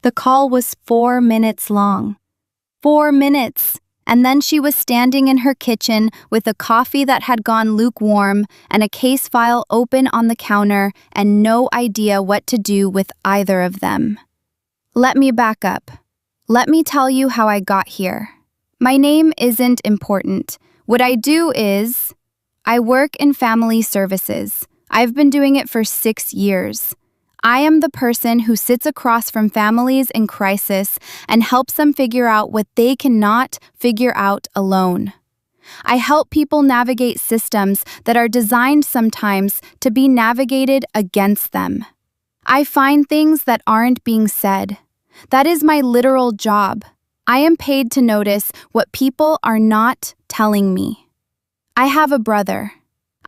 The call was 4 minutes long. 4 minutes! And then she was standing in her kitchen with a coffee that had gone lukewarm and a case file open on the counter and no idea what to do with either of them. Let me back up. Let me tell you how I got here. My name isn't important. What I do is, I work in family services. I've been doing it for 6 years. I am the person who sits across from families in crisis and helps them figure out what they cannot figure out alone. I help people navigate systems that are designed sometimes to be navigated against them. I find things that aren't being said. That is my literal job. I am paid to notice what people are not telling me. I have a brother.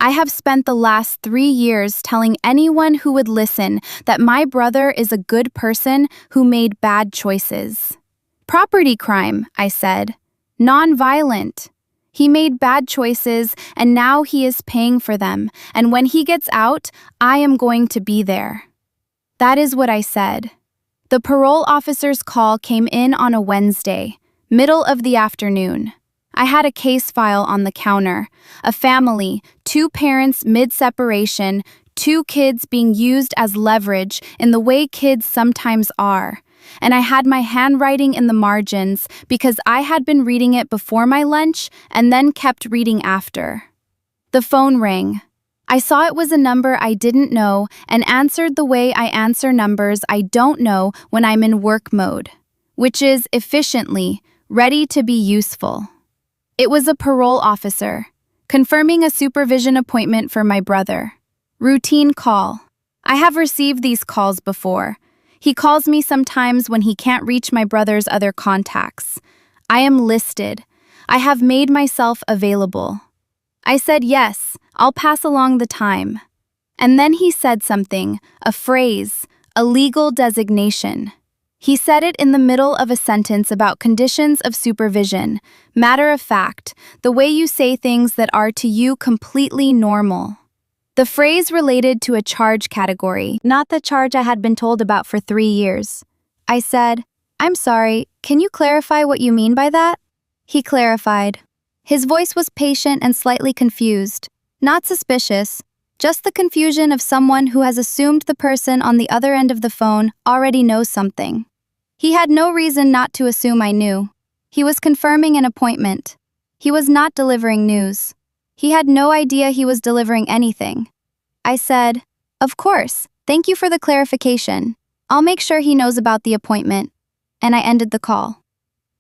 I have spent the last 3 years telling anyone who would listen that my brother is a good person who made bad choices. Property crime, I said. Nonviolent. He made bad choices and now he is paying for them, and when he gets out, I am going to be there. That is what I said. The parole officer's call came in on a Wednesday, middle of the afternoon. I had a case file on the counter, a family, 2 parents mid-separation, 2 kids being used as leverage in the way kids sometimes are, and I had my handwriting in the margins because I had been reading it before my lunch and then kept reading after. The phone rang. I saw it was a number I didn't know and answered the way I answer numbers I don't know when I'm in work mode, which is efficiently, ready to be useful. It was a parole officer, confirming a supervision appointment for my brother. Routine call. I have received these calls before. He calls me sometimes when he can't reach my brother's other contacts. I am listed. I have made myself available. I said yes, I'll pass along the time. And then he said something, a phrase, a legal designation. He said it in the middle of a sentence about conditions of supervision, matter of fact, the way you say things that are to you completely normal. The phrase related to a charge category, not the charge I had been told about for 3 years. I said, "I'm sorry, can you clarify what you mean by that?" He clarified. His voice was patient and slightly confused, not suspicious, just the confusion of someone who has assumed the person on the other end of the phone already knows something. He had no reason not to assume I knew. He was confirming an appointment. He was not delivering news. He had no idea he was delivering anything. I said, "Of course, thank you for the clarification. I'll make sure he knows about the appointment." And I ended the call.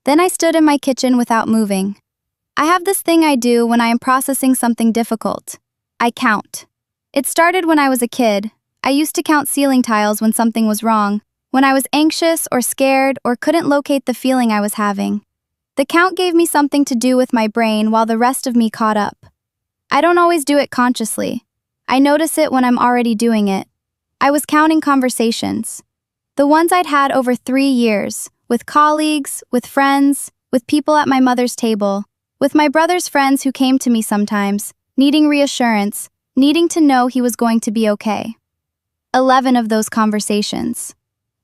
Then I stood in my kitchen without moving. I have this thing I do when I am processing something difficult. I count. It started when I was a kid. I used to count ceiling tiles when something was wrong, when I was anxious or scared or couldn't locate the feeling I was having. The count gave me something to do with my brain while the rest of me caught up. I don't always do it consciously. I notice it when I'm already doing it. I was counting conversations. The ones I'd had over 3 years, with colleagues, with friends, with people at my mother's table, with my brother's friends who came to me sometimes, needing reassurance, needing to know he was going to be okay. 11 of those conversations.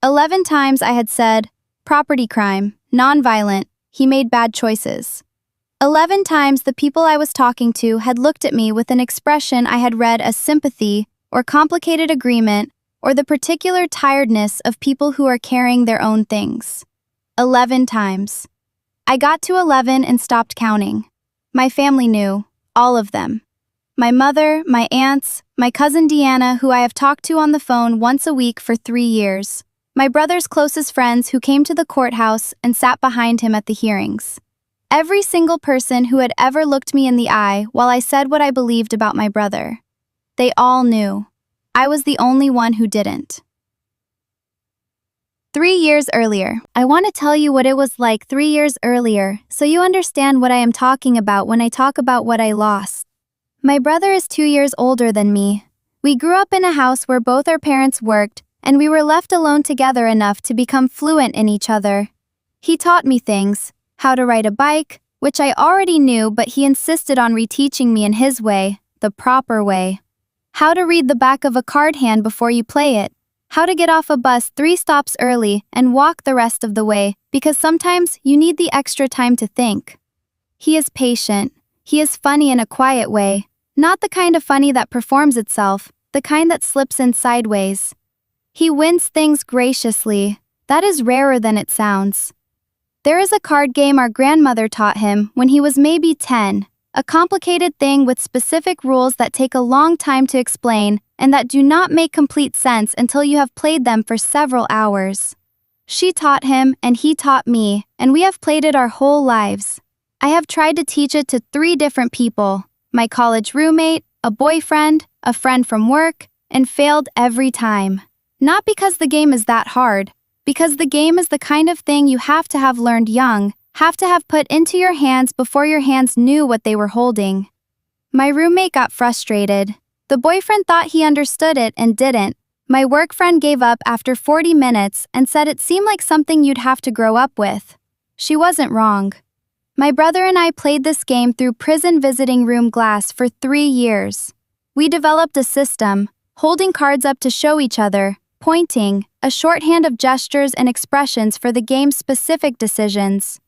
11 times I had said, property crime, nonviolent, he made bad choices. 11 times the people I was talking to had looked at me with an expression I had read as sympathy or complicated agreement or the particular tiredness of people who are carrying their own things. 11 times. I got to 11 and stopped counting. My family knew, all of them. My mother, my aunts, my cousin Deanna, who I have talked to on the phone once a week for 3 years. My brother's closest friends who came to the courthouse and sat behind him at the hearings. Every single person who had ever looked me in the eye while I said what I believed about my brother. They all knew. I was the only one who didn't. 3 years earlier. I want to tell you what it was like 3 years earlier, so you understand what I am talking about when I talk about what I lost. My brother is 2 years older than me. We grew up in a house where both our parents worked, and we were left alone together enough to become fluent in each other. He taught me things, how to ride a bike, which I already knew, but he insisted on reteaching me in his way, the proper way. How to read the back of a card hand before you play it. how to get off a bus 3 stops early and walk the rest of the way, because sometimes you need the extra time to think. He is patient. He is funny in a quiet way, not the kind of funny that performs itself, the kind that slips in sideways. He wins things graciously. That is rarer than it sounds. There is a card game our grandmother taught him when he was maybe 10, a complicated thing with specific rules that take a long time to explain and that do not make complete sense until you have played them for several hours. She taught him and he taught me, and we have played it our whole lives. I have tried to teach it to 3 different people, my college roommate, a boyfriend, a friend from work, and failed every time. Not because the game is that hard, because the game is the kind of thing you have to have learned young, have to have put into your hands before your hands knew what they were holding. My roommate got frustrated. The boyfriend thought he understood it and didn't. My work friend gave up after 40 minutes and said it seemed like something you'd have to grow up with. She wasn't wrong. My brother and I played this game through prison visiting room glass for 3 years. We developed a system, holding cards up to show each other, pointing, a shorthand of gestures and expressions for the game's specific decisions.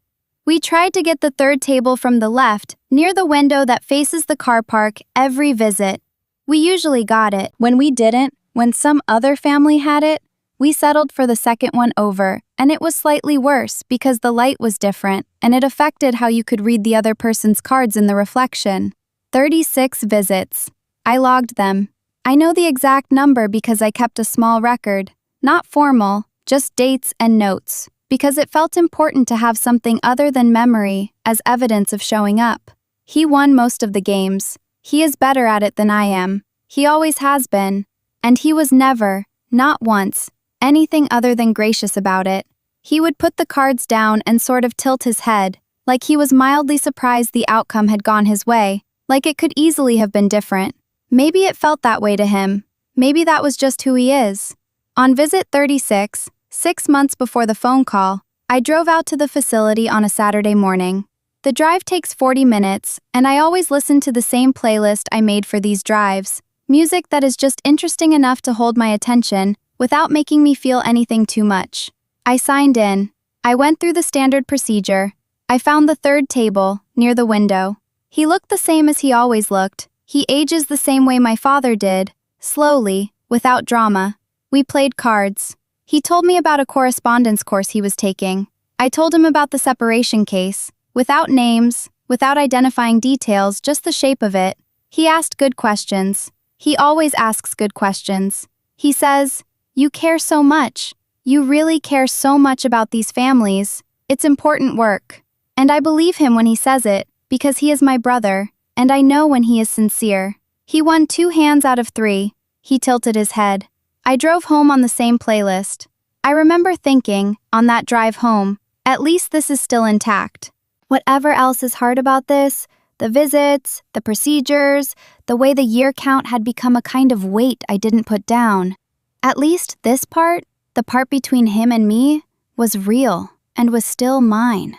We tried to get the 3rd table from the left, near the window that faces the car park, every visit. We usually got it. When we didn't, when some other family had it, we settled for the 2nd one over, and it was slightly worse because the light was different, and it affected how you could read the other person's cards in the reflection. 36 visits. I logged them. I know the exact number because I kept a small record, not formal, just dates and notes, because it felt important to have something other than memory as evidence of showing up. He won most of the games. He is better at it than I am. He always has been. And he was never, not once, anything other than gracious about it. He would put the cards down and sort of tilt his head, like he was mildly surprised the outcome had gone his way, like it could easily have been different. Maybe it felt that way to him. Maybe that was just who he is. On visit 36, 6 months before the phone call, I drove out to the facility on a Saturday morning. The drive takes 40 minutes, and I always listen to the same playlist I made for these drives, music that is just interesting enough to hold my attention without making me feel anything too much. I signed in. I went through the standard procedure. I found the 3rd table, near the window. He looked the same as he always looked. He ages the same way my father did, slowly, without drama. We played cards. He told me about a correspondence course he was taking. I told him about the separation case, without names, without identifying details, just the shape of it. He asked good questions. He always asks good questions. He says, "You care so much. You really care so much about these families. It's important work." And I believe him when he says it, because he is my brother, and I know when he is sincere. He won 2 hands out of 3. He tilted his head. I drove home on the same playlist. I remember thinking, on that drive home, at least this is still intact. Whatever else is hard about this, the visits, the procedures, the way the year count had become a kind of weight I didn't put down. At least this part, the part between him and me, was real and was still mine.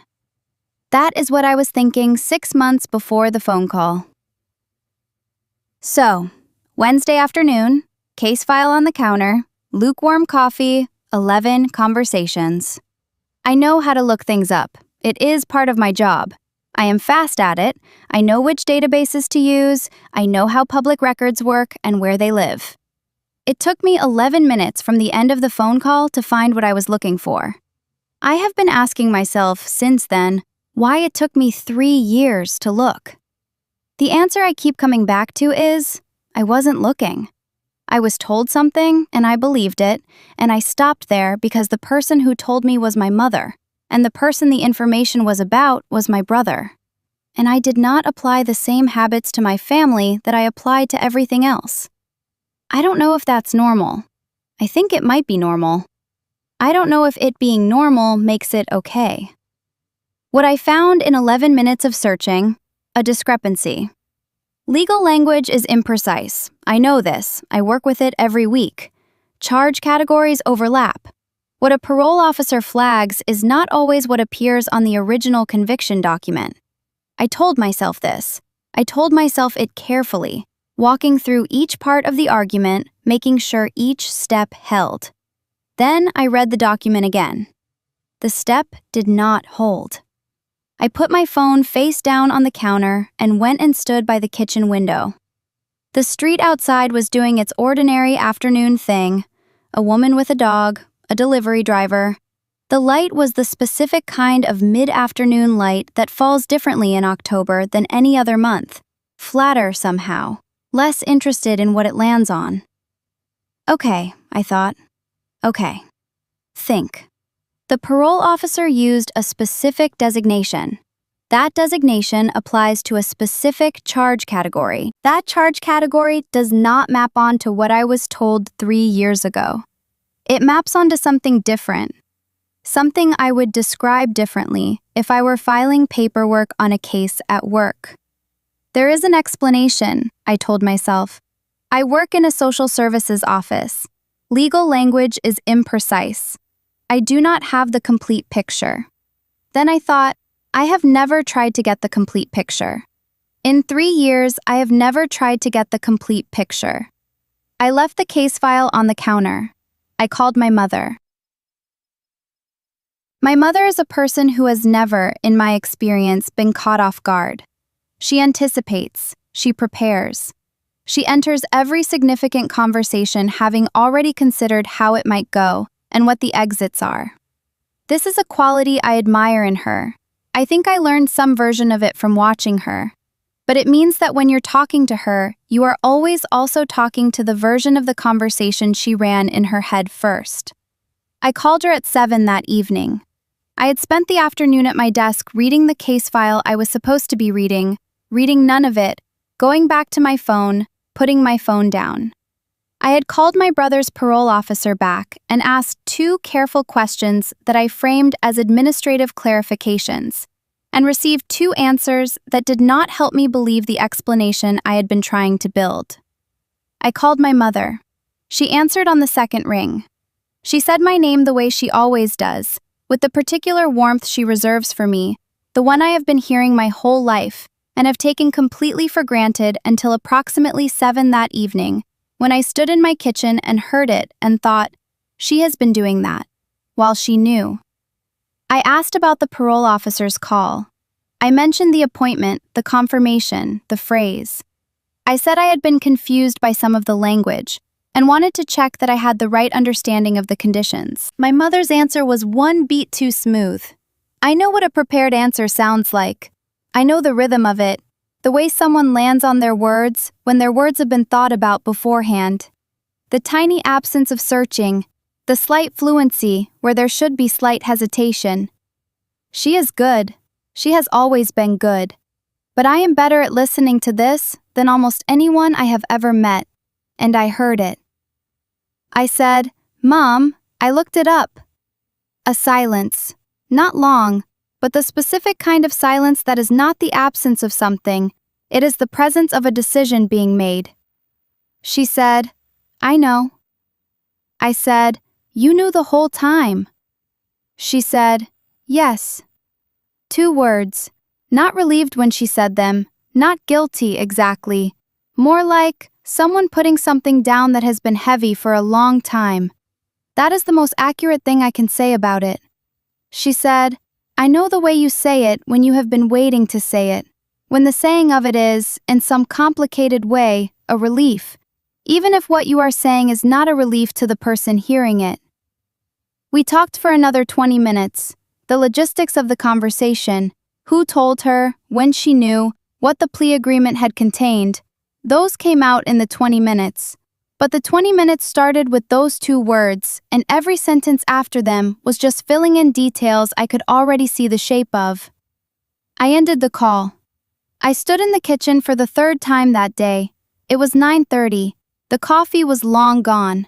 That is what I was thinking 6 months before the phone call. So, Wednesday afternoon, case file on the counter, lukewarm coffee, 11 conversations. I know how to look things up. It is part of my job. I am fast at it. I know which databases to use. I know how public records work and where they live. It took me 11 minutes from the end of the phone call to find what I was looking for. I have been asking myself since then why it took me 3 years to look. The answer I keep coming back to is, I wasn't looking. I was told something, and I believed it, and I stopped there because the person who told me was my mother, and the person the information was about was my brother. And I did not apply the same habits to my family that I applied to everything else. I don't know if that's normal. I think it might be normal. I don't know if it being normal makes it okay. What I found in 11 minutes of searching, a discrepancy. Legal language is imprecise. I know this. I work with it every week. Charge categories overlap. What a parole officer flags is not always what appears on the original conviction document. I told myself this. I told myself it carefully, walking through each part of the argument, making sure each step held. Then I read the document again. The step did not hold. I put my phone face down on the counter and went and stood by the kitchen window. The street outside was doing its ordinary afternoon thing. A woman with a dog, a delivery driver. The light was the specific kind of mid-afternoon light that falls differently in October than any other month. Flatter somehow, less interested in what it lands on. Okay, I thought. Okay. Think. The parole officer used a specific designation. That designation applies to a specific charge category. That charge category does not map onto what I was told 3 years ago. It maps onto something different. Something I would describe differently if I were filing paperwork on a case at work. There is an explanation, I told myself. I work in a social services office. Legal language is imprecise. I do not have the complete picture. Then I thought, I have never tried to get the complete picture. In 3 years, I have never tried to get the complete picture. I left the case file on the counter. I called my mother. My mother is a person who has never, in my experience, been caught off guard. She anticipates, she prepares. She enters every significant conversation having already considered how it might go and what the exits are. This is a quality I admire in her. I think I learned some version of it from watching her. But it means that when you're talking to her, you are always also talking to the version of the conversation she ran in her head first. I called her at 7 that evening. I had spent the afternoon at my desk reading the case file I was supposed to be reading none of it, going back to my phone, putting my phone down. I had called my brother's parole officer back and asked 2 careful questions that I framed as administrative clarifications, and received 2 answers that did not help me believe the explanation I had been trying to build. I called my mother. She answered on the second ring. She said my name the way she always does, with the particular warmth she reserves for me, the one I have been hearing my whole life, and have taken completely for granted until approximately 7 that evening, when I stood in my kitchen and heard it and thought, she has been doing that, while she knew. I asked about the parole officer's call. I mentioned the appointment, the confirmation, the phrase. I said I had been confused by some of the language, and wanted to check that I had the right understanding of the conditions. My mother's answer was 1 beat too smooth. I know what a prepared answer sounds like. I know the rhythm of it, the way someone lands on their words when their words have been thought about beforehand. The tiny absence of searching, the slight fluency where there should be slight hesitation. She is good. She has always been good. But I am better at listening to this than almost anyone I have ever met, and I heard it. I said, "Mom, I looked it up." A silence, not long, but the specific kind of silence that is not the absence of something, it is the presence of a decision being made. She said, "I know." I said, "You knew the whole time." She said, "Yes." 2 words, not relieved when she said them, not guilty exactly, more like someone putting something down that has been heavy for a long time. That is the most accurate thing I can say about it. She said, "I know the way you say it when you have been waiting to say it, when the saying of it is, in some complicated way, a relief, even if what you are saying is not a relief to the person hearing it." We talked for another 20 minutes, the logistics of the conversation, who told her, when she knew, what the plea agreement had contained. Those came out in the 20 minutes. But the 20 minutes started with those 2 words, and every sentence after them was just filling in details I could already see the shape of. I ended the call. I stood in the kitchen for the 3rd time that day. It was 9:30. The coffee was long gone.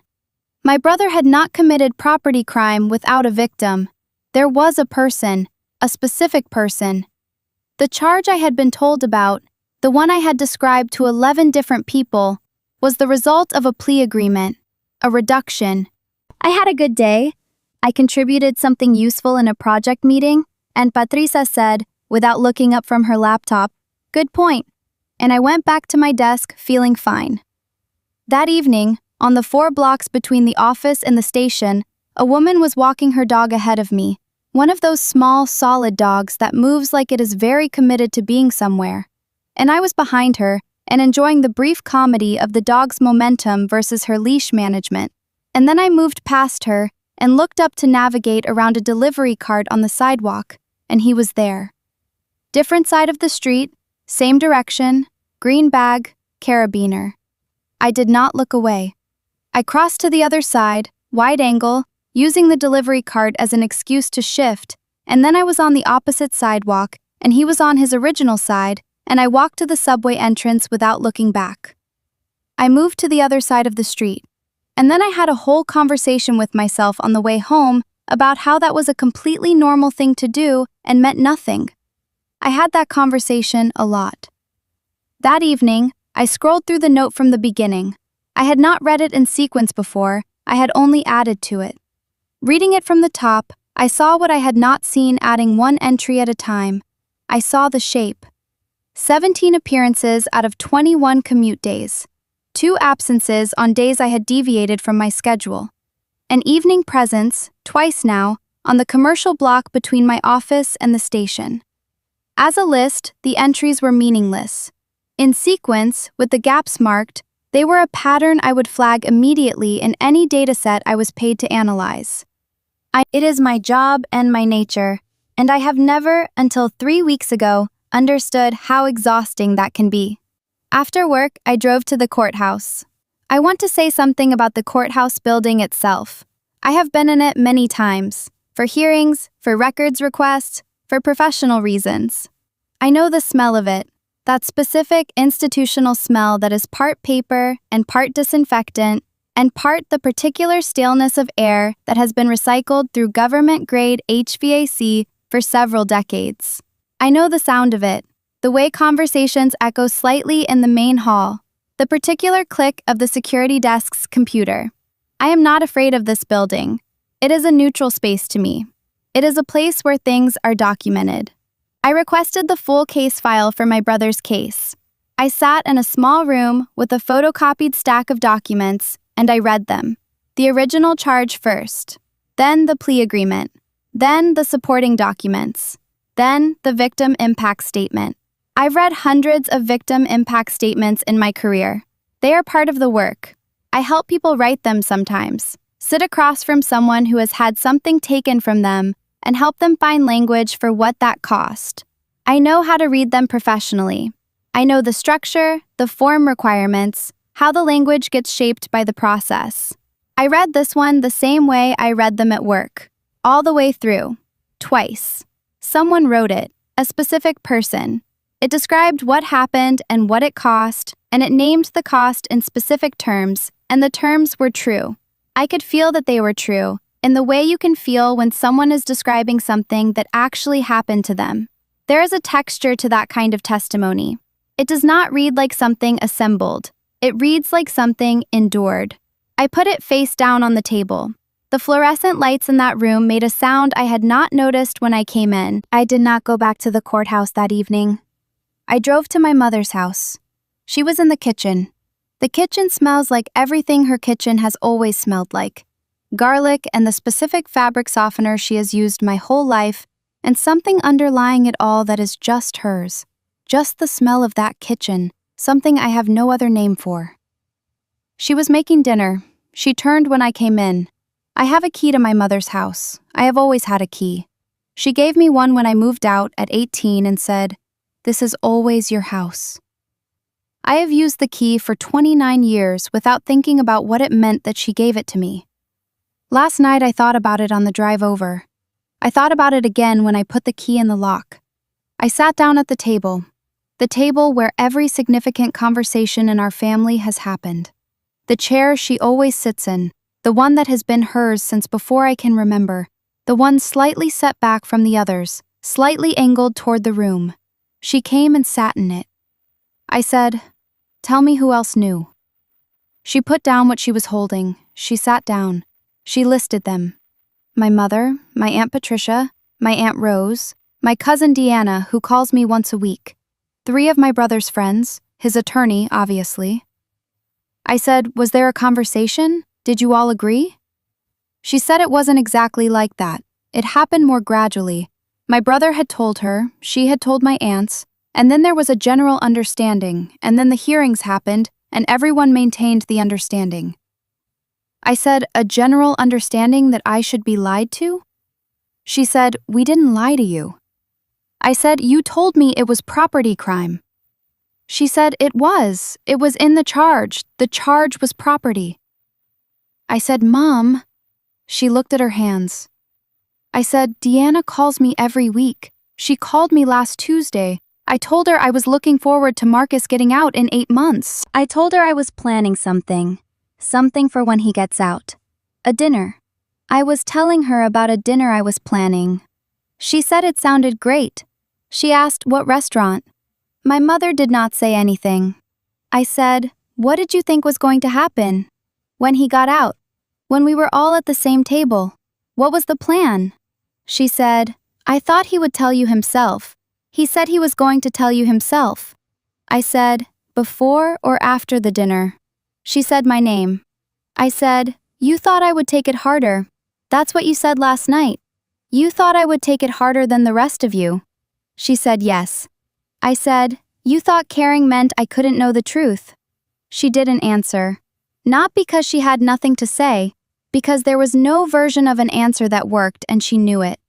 My brother had not committed property crime without a victim. There was a person, a specific person. The charge I had been told about, the one I had described to 11 different people, was the result of a plea agreement, a reduction. I had a good day. I contributed something useful in a project meeting, and Patricia said, without looking up from her laptop, "Good point." And I went back to my desk feeling fine. That evening, on the 4 blocks between the office and the station, A woman was walking her dog ahead of me, one of those small, solid dogs that moves like it is very committed to being somewhere. And I was behind her and enjoying the brief comedy of the dog's momentum versus her leash management. And then I moved past her and looked up to navigate around a delivery cart on the sidewalk, and he was there. Different side of the street, same direction, green bag, carabiner. I did not look away. I crossed to the other side, wide angle, using the delivery cart as an excuse to shift, and then I was on the opposite sidewalk, and he was on his original side, and I walked to the subway entrance without looking back. I moved to the other side of the street, and then I had a whole conversation with myself on the way home about how that was a completely normal thing to do and meant nothing. I had that conversation a lot. That evening, I scrolled through the note from the beginning. I had not read it in sequence before, I had only added to it. Reading it from the top, I saw what I had not seen, adding one entry at a time. I saw the shape. 17 appearances out of 21 commute days. 2 absences on days I had deviated from my schedule. An evening presence, twice now, on the commercial block between my office and the station. As a list, the entries were meaningless. In sequence, with the gaps marked, they were a pattern I would flag immediately in any dataset I was paid to analyze. It is my job and my nature, and I have never, until 3 weeks ago, understood how exhausting that can be. After work, I drove to the courthouse. I want to say something about the courthouse building itself. I have been in it many times, for hearings, for records requests, for professional reasons. I know the smell of it, that specific institutional smell that is part paper and part disinfectant, and part the particular staleness of air that has been recycled through government-grade HVAC for several decades. I know the sound of it, the way conversations echo slightly in the main hall, the particular click of the security desk's computer. I am not afraid of this building. It is a neutral space to me. It is a place where things are documented. I requested the full case file for my brother's case. I sat in a small room with a photocopied stack of documents, and I read them. The original charge first, then the plea agreement, then the supporting documents, then the victim impact statement. I've read hundreds of victim impact statements in my career. They are part of the work. I help people write them sometimes, sit across from someone who has had something taken from them, and help them find language for what that cost. I know how to read them professionally. I know the structure, the form requirements, how the language gets shaped by the process. I read this one the same way I read them at work, all the way through, twice. Someone wrote it, a specific person. It described what happened and what it cost, and it named the cost in specific terms, and the terms were true. I could feel that they were true, in the way you can feel when someone is describing something that actually happened to them. There is a texture to that kind of testimony. It does not read like something assembled. It reads like something endured. I put it face down on the table. The fluorescent lights in that room made a sound I had not noticed when I came in. I did not go back to the courthouse that evening. I drove to my mother's house. She was in the kitchen. The kitchen smells like everything her kitchen has always smelled like. Garlic and the specific fabric softener she has used my whole life, and something underlying it all that is just hers. Just the smell of that kitchen, something I have no other name for. She was making dinner. She turned when I came in. I have a key to my mother's house. I have always had a key. She gave me one when I moved out at 18 and said, "This is always your house." I have used the key for 29 years without thinking about what it meant that she gave it to me. Last night I thought about it on the drive over. I thought about it again when I put the key in the lock. I sat down at the table where every significant conversation in our family has happened. The chair she always sits in, the one that has been hers since before I can remember, the one slightly set back from the others, slightly angled toward the room. She came and sat in it. I said, "Tell me who else knew." She put down what she was holding. She sat down. She listed them. My mother, my Aunt Patricia, my Aunt Rose, my cousin Deanna, who calls me once a week, 3 of my brother's friends, his attorney, obviously. I said, "Was there a conversation? Did you all agree?" She said it wasn't exactly like that. It happened more gradually. My brother had told her, she had told my aunts, and then there was a general understanding, and then the hearings happened, and everyone maintained the understanding. I said, a general understanding that I should be lied to? She said, we didn't lie to you. I said, you told me it was property crime. She said, it was in the charge was property. I said, Mom. She looked at her hands. I said, Deanna calls me every week. She called me last Tuesday. I told her I was looking forward to Marcus getting out in 8 months. I told her I was planning something for when he gets out. A dinner. I was telling her about a dinner I was planning. She said it sounded great. She asked what restaurant. My mother did not say anything. I said, what did you think was going to happen? When he got out? When we were all at the same table? What was the plan? She said, I thought he would tell you himself. He said he was going to tell you himself. I said, before or after the dinner? She said my name. I said, you thought I would take it harder. That's what you said last night. You thought I would take it harder than the rest of you. She said yes. I said, you thought caring meant I couldn't know the truth. She didn't answer. Not because she had nothing to say, because there was no version of an answer that worked and she knew it.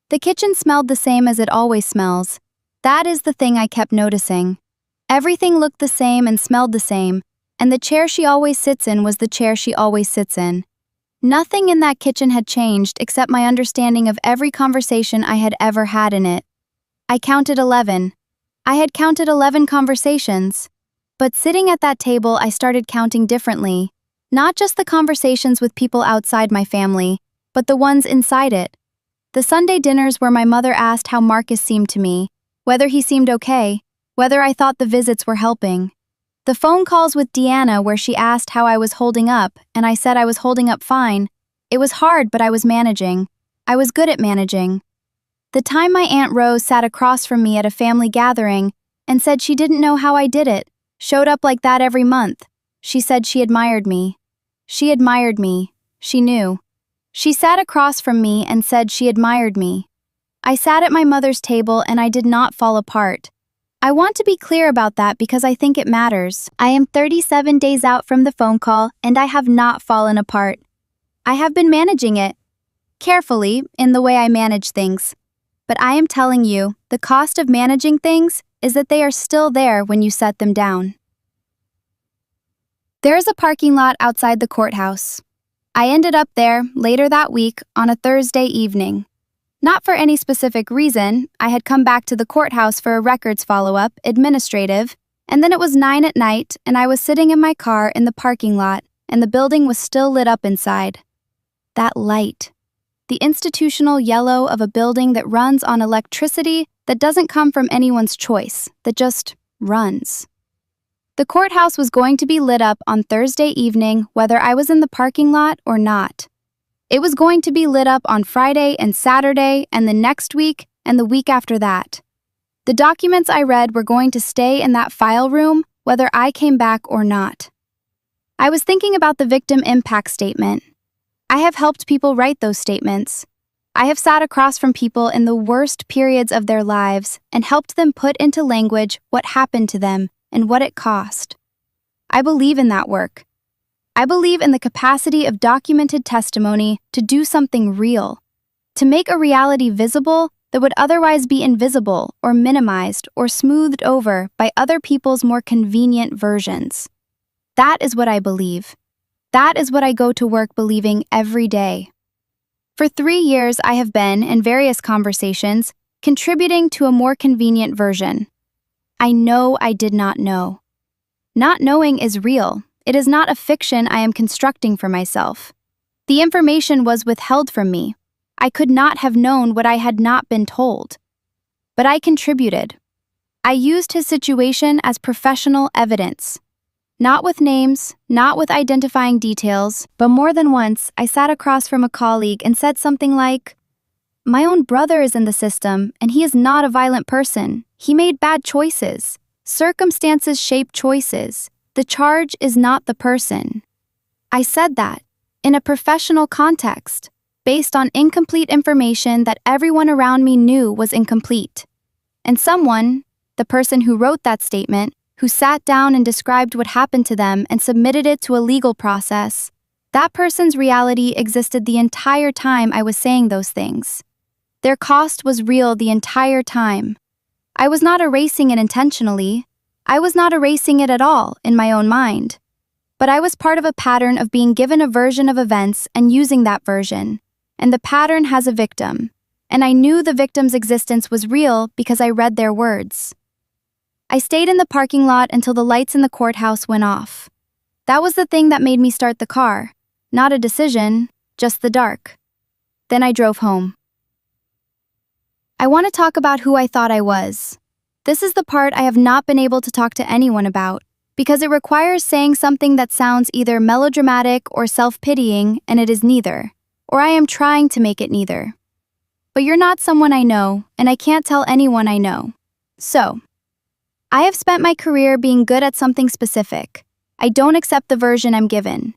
The kitchen smelled the same as it always smells. That is the thing I kept noticing. Everything looked the same and smelled the same, and the chair she always sits in was the chair she always sits in. Nothing in that kitchen had changed except my understanding of every conversation I had ever had in it. I counted 11. I had counted 11 conversations. But sitting at that table, I started counting differently. Not just the conversations with people outside my family, but the ones inside it. The Sunday dinners where my mother asked how Marcus seemed to me, whether he seemed okay, whether I thought the visits were helping. The phone calls with Deanna where she asked how I was holding up, and I said I was holding up fine. It was hard, but I was managing. I was good at managing. The time my Aunt Rose sat across from me at a family gathering and said she didn't know how I did it, showed up like that every month. She said she admired me. She admired me. She knew. She sat across from me and said she admired me. I sat at my mother's table and I did not fall apart. I want to be clear about that because I think it matters. I am 37 days out from the phone call and I have not fallen apart. I have been managing it. Carefully, in the way I manage things. But I am telling you, the cost of managing things is that they are still there when you set them down. There is a parking lot outside the courthouse. I ended up there later that week on a Thursday evening. Not for any specific reason. I had come back to the courthouse for a records follow-up, administrative, and then it was 9 at night and I was sitting in my car in the parking lot and the building was still lit up inside. That light. The institutional yellow of a building that runs on electricity that doesn't come from anyone's choice, that just runs. The courthouse was going to be lit up on Thursday evening whether I was in the parking lot or not. It was going to be lit up on Friday and Saturday and the next week and the week after that. The documents I read were going to stay in that file room whether I came back or not. I was thinking about the victim impact statement. I have helped people write those statements. I have sat across from people in the worst periods of their lives and helped them put into language what happened to them and what it cost. I believe in that work. I believe in the capacity of documented testimony to do something real, to make a reality visible that would otherwise be invisible or minimized or smoothed over by other people's more convenient versions. That is what I believe. That is what I go to work believing every day. For 3 years, I have been, in various conversations, contributing to a more convenient version. I know I did not know. Not knowing is real. It is not a fiction I am constructing for myself. The information was withheld from me. I could not have known what I had not been told. But I contributed. I used his situation as professional evidence. Not with names, not with identifying details, but more than once, I sat across from a colleague and said something like, "My own brother is in the system, and he is not a violent person. He made bad choices. Circumstances shape choices. The charge is not the person." I said that. in a professional context, based on incomplete information that everyone around me knew was incomplete. And someone, the person who wrote that statement, who sat down and described what happened to them and submitted it to a legal process, that person's reality existed the entire time I was saying those things. Their cost was real the entire time. I was not erasing it intentionally. I was not erasing it at all in my own mind. But I was part of a pattern of being given a version of events and using that version. And the pattern has a victim. And I knew the victim's existence was real because I read their words. I stayed in the parking lot until the lights in the courthouse went off. That was the thing that made me start the car. Not a decision, just the dark. Then I drove home. I want to talk about who I thought I was. This is the part I have not been able to talk to anyone about, because it requires saying something that sounds either melodramatic or self-pitying, and it is neither. Or I am trying to make it neither. But you're not someone I know, and I can't tell anyone I know. So, I have spent my career being good at something specific. I don't accept the version I'm given.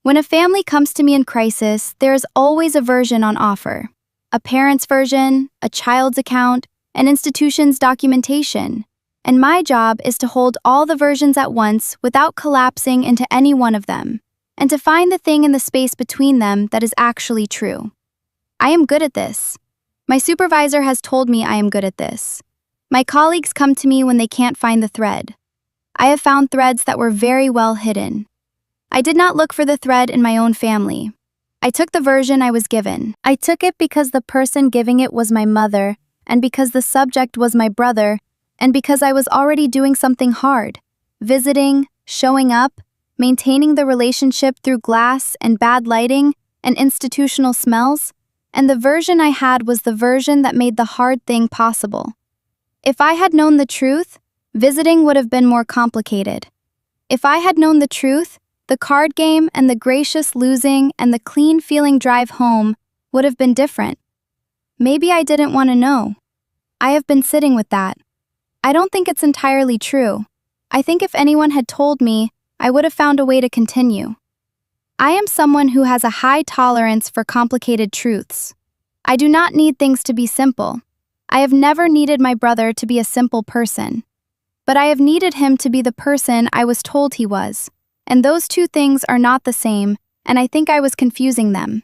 When a family comes to me in crisis, there is always a version on offer. A parent's version, a child's account, an institution's documentation. And my job is to hold all the versions at once without collapsing into any one of them, and to find the thing in the space between them that is actually true. I am good at this. My supervisor has told me I am good at this. My colleagues come to me when they can't find the thread. I have found threads that were very well hidden. I did not look for the thread in my own family. I took the version I was given. I took it because the person giving it was my mother, and because the subject was my brother, and because I was already doing something hard, visiting, showing up, maintaining the relationship through glass and bad lighting and institutional smells, and the version I had was the version that made the hard thing possible. If I had known the truth, visiting would have been more complicated. If I had known the truth, the card game and the gracious losing and the clean feeling drive home would have been different. Maybe I didn't want to know. I have been sitting with that. I don't think it's entirely true. I think if anyone had told me, I would have found a way to continue. I am someone who has a high tolerance for complicated truths. I do not need things to be simple. I have never needed my brother to be a simple person. But I have needed him to be the person I was told he was. And those two things are not the same, and I think I was confusing them.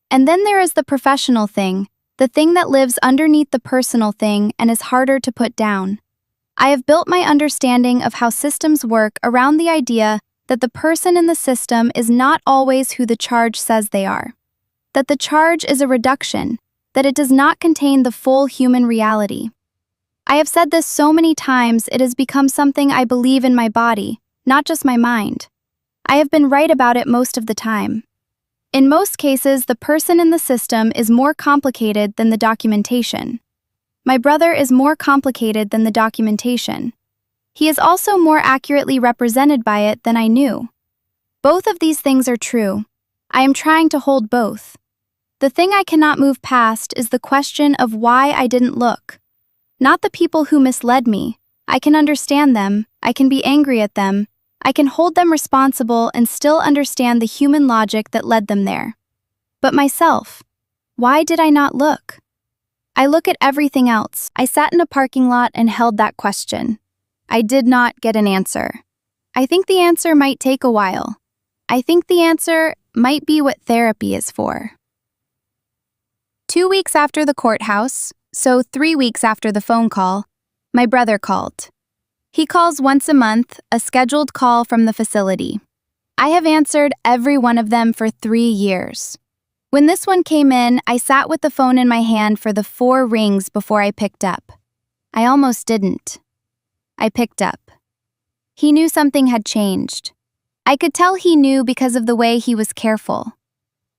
And then there is the professional thing, the thing that lives underneath the personal thing and is harder to put down. I have built my understanding of how systems work around the idea that the person in the system is not always who the charge says they are. That the charge is a reduction, that it does not contain the full human reality. I have said this so many times it has become something I believe in my body, not just my mind. I have been right about it most of the time. In most cases, the person in the system is more complicated than the documentation. My brother is more complicated than the documentation. He is also more accurately represented by it than I knew. Both of these things are true. I am trying to hold both. The thing I cannot move past is the question of why I didn't look. Not the people who misled me. I can understand them, I can be angry at them, I can hold them responsible and still understand the human logic that led them there. But myself, why did I not look? I look at everything else. I sat in a parking lot and held that question. I did not get an answer. I think the answer might take a while. I think the answer might be what therapy is for. 2 weeks after the courthouse, so 3 weeks after the phone call, my brother called. He calls once a month, a scheduled call from the facility. I have answered every one of them for 3 years. When this one came in, I sat with the phone in my hand for the 4 rings before I picked up. I almost didn't. I picked up. He knew something had changed. I could tell he knew because of the way he was careful.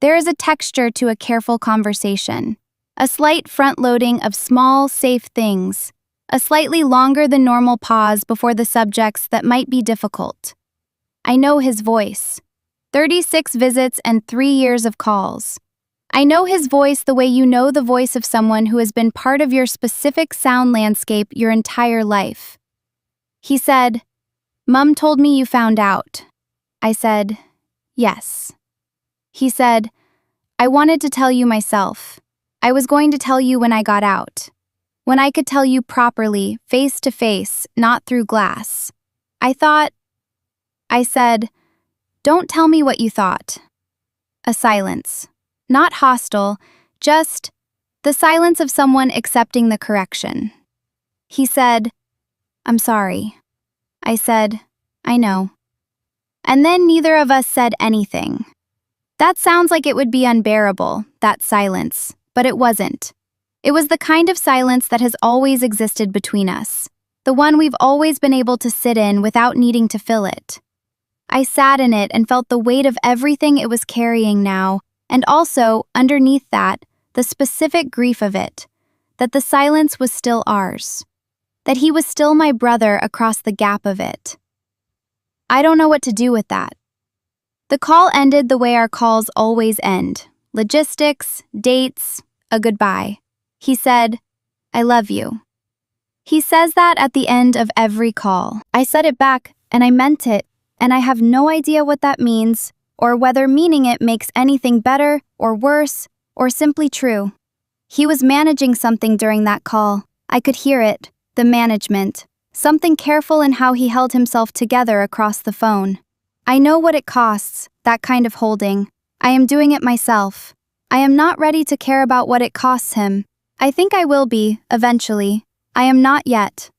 There is a texture to a careful conversation, a slight front-loading of small, safe things, a slightly longer than normal pause before the subjects that might be difficult. I know his voice. 36 visits and 3 years of calls. I know his voice the way you know the voice of someone who has been part of your specific sound landscape your entire life. He said, "Mom told me you found out." I said, "Yes." He said, "I wanted to tell you myself. I was going to tell you when I got out. When I could tell you properly, face to face, not through glass. I thought." I said, "Don't tell me what you thought." A silence. Not hostile, just the silence of someone accepting the correction. He said, "I'm sorry." I said, "I know." And then neither of us said anything. That sounds like it would be unbearable, that silence, but it wasn't. It was the kind of silence that has always existed between us, the one we've always been able to sit in without needing to fill it. I sat in it and felt the weight of everything it was carrying now, and also, underneath that, the specific grief of it, that the silence was still ours, that he was still my brother across the gap of it. I don't know what to do with that. The call ended the way our calls always end: logistics, dates, a goodbye. He said, "I love you." He says that at the end of every call. I said it back, and I meant it, and I have no idea what that means, or whether meaning it makes anything better or worse, or simply true. He was managing something during that call. I could hear it, the management, something careful in how he held himself together across the phone. I know what it costs, that kind of holding. I am doing it myself. I am not ready to care about what it costs him. I think I will be, eventually. I am not yet.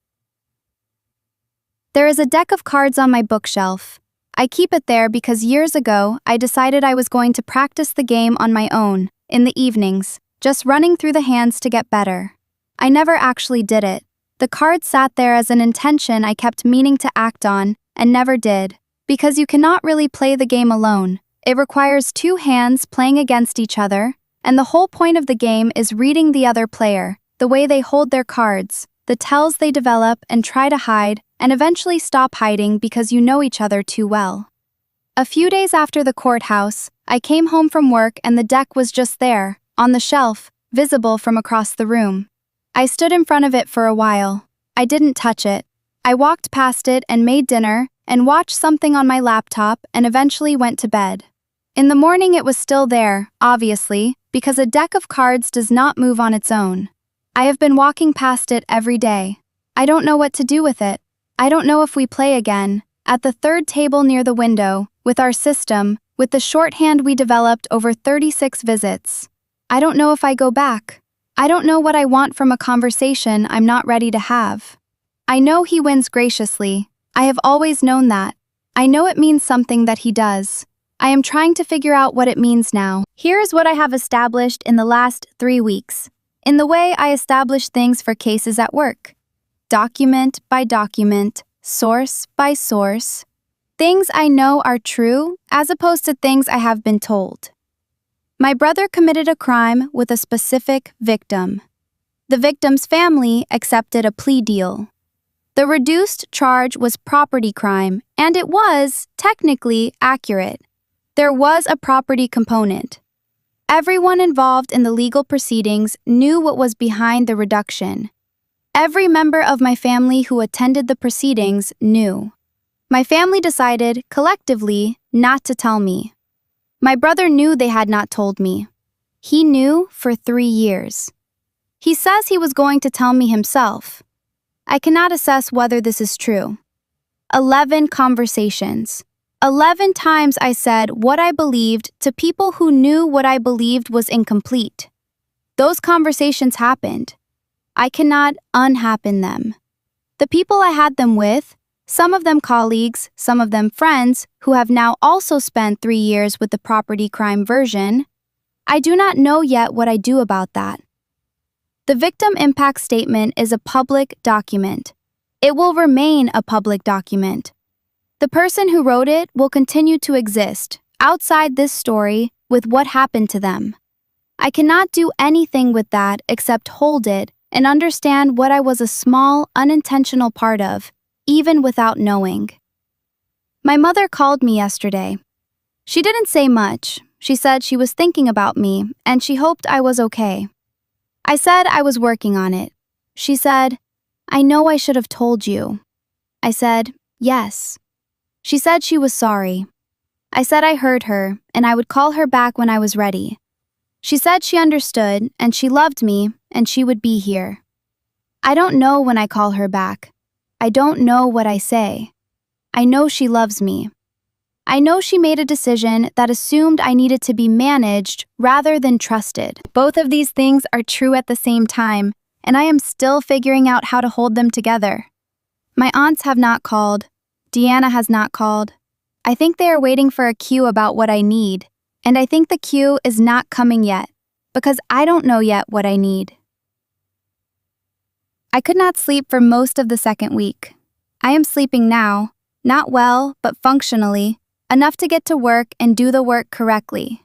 There is a deck of cards on my bookshelf. I keep it there because years ago I decided I was going to practice the game on my own, in the evenings, just running through the hands to get better. I never actually did it. The cards sat there as an intention I kept meaning to act on, and never did. Because you cannot really play the game alone. It requires two hands playing against each other, and the whole point of the game is reading the other player, the way they hold their cards, the tells they develop and try to hide, and eventually stop hiding because you know each other too well. A few days after the courthouse, I came home from work and the deck was just there, on the shelf, visible from across the room. I stood in front of it for a while. I didn't touch it. I walked past it and made dinner, and watched something on my laptop and eventually went to bed. In the morning it was still there, obviously, because a deck of cards does not move on its own. I have been walking past it every day. I don't know what to do with it. I don't know if we play again, at the third table near the window, with our system, with the shorthand we developed over 36 visits. I don't know if I go back. I don't know what I want from a conversation I'm not ready to have. I know he wins graciously. I have always known that. I know it means something that he does. I am trying to figure out what it means now. Here is what I have established in the last 3 weeks, in the way I establish things for cases at work. Document by document, source by source. Things I know are true, as opposed to things I have been told. My brother committed a crime with a specific victim. The victim's family accepted a plea deal. The reduced charge was property crime, and it was, technically, accurate. There was a property component. Everyone involved in the legal proceedings knew what was behind the reduction. Every member of my family who attended the proceedings knew. My family decided, collectively, not to tell me. My brother knew they had not told me. He knew for 3 years. He says he was going to tell me himself. I cannot assess whether this is true. 11 conversations. 11 times I said what I believed to people who knew what I believed was incomplete. Those conversations happened. I cannot unhappen them. The people I had them with, some of them colleagues, some of them friends, who have now also spent 3 years with the property crime version, I do not know yet what I do about that. The victim impact statement is a public document. It will remain a public document. The person who wrote it will continue to exist, outside this story, with what happened to them. I cannot do anything with that except hold it and understand what I was a small, unintentional part of, even without knowing. My mother called me yesterday. She didn't say much. She said she was thinking about me and she hoped I was okay. I said I was working on it. She said, "I know I should have told you." I said, "Yes." She said she was sorry. I said I heard her, and I would call her back when I was ready. She said she understood, and she loved me, and she would be here. I don't know when I call her back. I don't know what I say. I know she loves me. I know she made a decision that assumed I needed to be managed rather than trusted. Both of these things are true at the same time, and I am still figuring out how to hold them together. My aunts have not called. Deanna has not called. I think they are waiting for a cue about what I need, and I think the cue is not coming yet, because I don't know yet what I need. I could not sleep for most of the second week. I am sleeping now, not well, but functionally, enough to get to work and do the work correctly.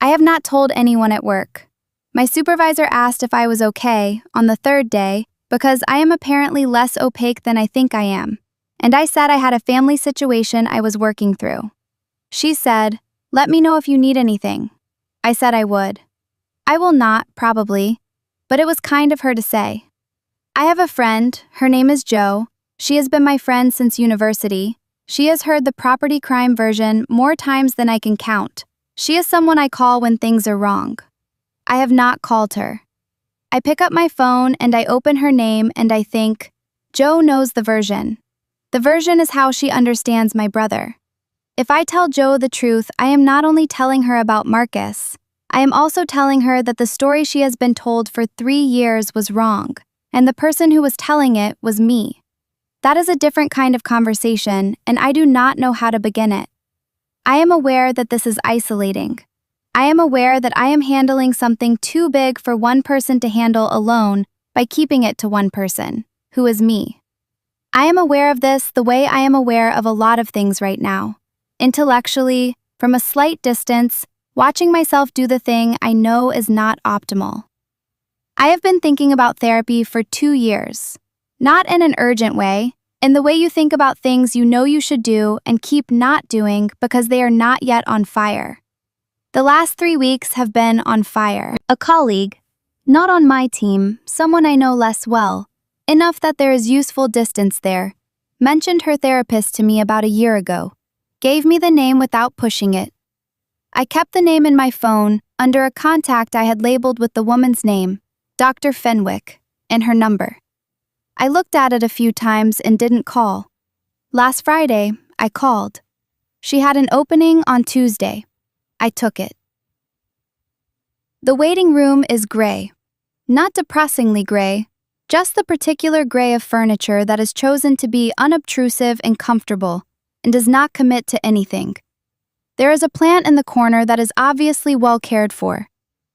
I have not told anyone at work. My supervisor asked if I was okay on the third day because I am apparently less opaque than I think I am, and I said I had a family situation I was working through. She said, "Let me know if you need anything." I said I would. I will not, probably, but it was kind of her to say. I have a friend, her name is Jo. She has been my friend since university. She has heard the property crime version more times than I can count. She is someone I call when things are wrong. I have not called her. I pick up my phone and I open her name and I think, Jo knows the version. The version is how she understands my brother. If I tell Jo the truth, I am not only telling her about Marcus, I am also telling her that the story she has been told for 3 years was wrong, and the person who was telling it was me. That is a different kind of conversation, and I do not know how to begin it. I am aware that this is isolating. I am aware that I am handling something too big for one person to handle alone by keeping it to one person, who is me. I am aware of this the way I am aware of a lot of things right now. Intellectually, from a slight distance, watching myself do the thing I know is not optimal. I have been thinking about therapy for 2 years. Not in an urgent way, in the way you think about things you know you should do and keep not doing because they are not yet on fire. The last 3 weeks have been on fire. A colleague, not on my team, someone I know less well, enough that there is useful distance there, mentioned her therapist to me about a year ago, gave me the name without pushing it. I kept the name in my phone under a contact I had labeled with the woman's name, Dr. Fenwick, and her number. I looked at it a few times and didn't call. Last Friday, I called. She had an opening on Tuesday. I took it. The waiting room is gray. Not depressingly gray, just the particular gray of furniture that is chosen to be unobtrusive and comfortable and does not commit to anything. There is a plant in the corner that is obviously well cared for.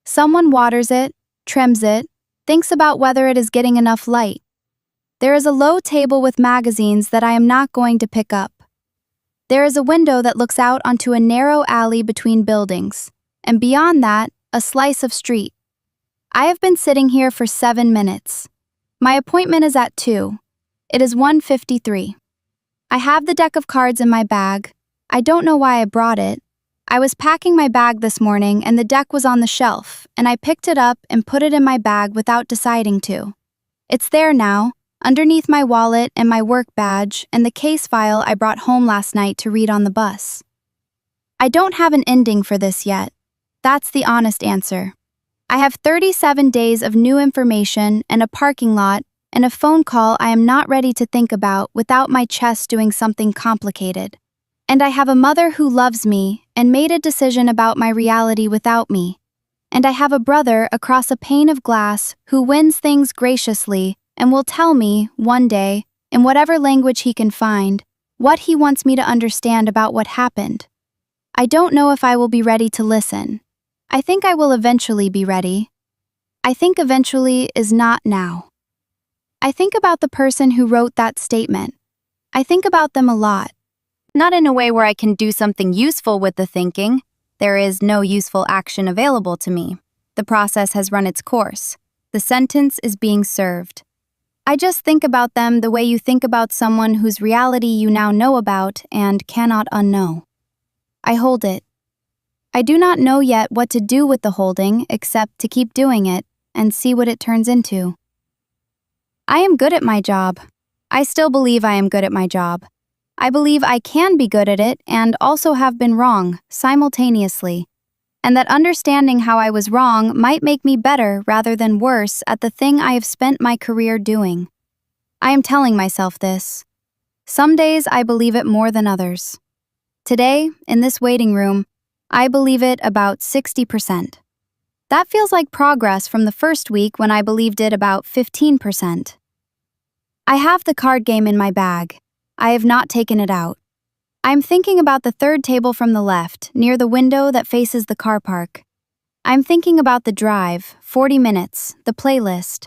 Someone waters it, trims it, thinks about whether it is getting enough light. There is a low table with magazines that I am not going to pick up. There is a window that looks out onto a narrow alley between buildings, and beyond that, a slice of street. I have been sitting here for 7 minutes. My appointment is at 2. It is 1:53. I have the deck of cards in my bag. I don't know why I brought it. I was packing my bag this morning and the deck was on the shelf, and I picked it up and put it in my bag without deciding to. It's there now, underneath my wallet and my work badge and the case file I brought home last night to read on the bus. I don't have an ending for this yet. That's the honest answer. I have 37 days of new information and a parking lot and a phone call I am not ready to think about without my chest doing something complicated. And I have a mother who loves me and made a decision about my reality without me. And I have a brother across a pane of glass who wins things graciously and will tell me, one day, in whatever language he can find, what he wants me to understand about what happened. I don't know if I will be ready to listen. I think I will eventually be ready. I think eventually is not now. I think about the person who wrote that statement. I think about them a lot. Not in a way where I can do something useful with the thinking. There is no useful action available to me. The process has run its course. The sentence is being served. I just think about them the way you think about someone whose reality you now know about and cannot unknow. I hold it. I do not know yet what to do with the holding except to keep doing it and see what it turns into. I am good at my job. I still believe I am good at my job. I believe I can be good at it and also have been wrong, simultaneously. And that understanding how I was wrong might make me better rather than worse at the thing I have spent my career doing. I am telling myself this. Some days I believe it more than others. Today, in this waiting room, I believe it about 60%. That feels like progress from the first week when I believed it about 15%. I have the card game in my bag. I have not taken it out. I'm thinking about the third table from the left, near the window that faces the car park. I'm thinking about the drive, 40 minutes, the playlist.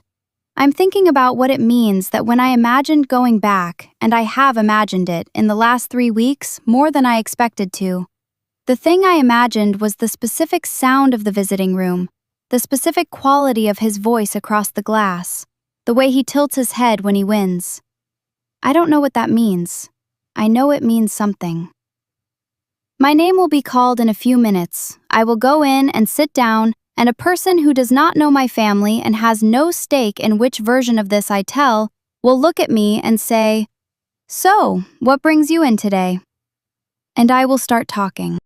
I'm thinking about what it means that when I imagined going back, and I have imagined it in the last 3 weeks more than I expected to. The thing I imagined was the specific sound of the visiting room, the specific quality of his voice across the glass, the way he tilts his head when he wins. I don't know what that means. I know it means something. My name will be called in a few minutes. I will go in and sit down, and a person who does not know my family and has no stake in which version of this I tell will look at me and say, "So, what brings you in today?" And I will start talking.